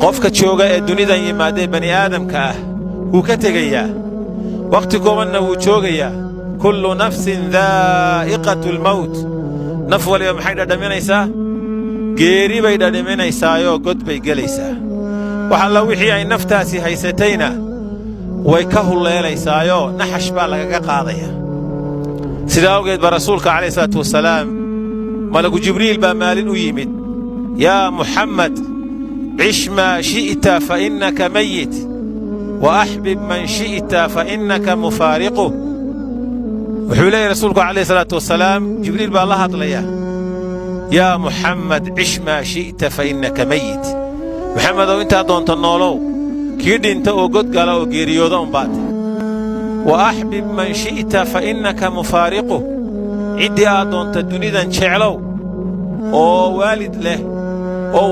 qofka jooga ee dunidan yimaadee bani aadamka ah wuu ka tegayaa waqti koobanna wuu joogayaa kullu nafsin daa'iqatul mawt naf waliba maxay dhadhaminaysaa geeri bay dhadhaminaysaayoo god bay gelaysaa wax alla wixii ay naftaasi haysatayna way ka hulleelaysaayoo naxash baa lagaga qaadaya sidaa awgeed baa rasuulka calayhi salaatu wasalaam malagu jibriil baa maalin u yimid yaa muxammad cish maa shi'ta fa innaka mayit wa axbib man shi'ta fa innaka mufaariquh wuxuu leeyahy rasuulku calayhi salaatu wasalaam jibriil baa la hadlaya yaa muxammad cish maa shi'ta fa innaka mayit muxammedow intaa doonta noolow kii dhinta oo god gala oo geeriyooda unbaate wa axbib man shi'ta fa innaka mufaariquh ciddii aad doonta dunidan jeclow oo waalid leh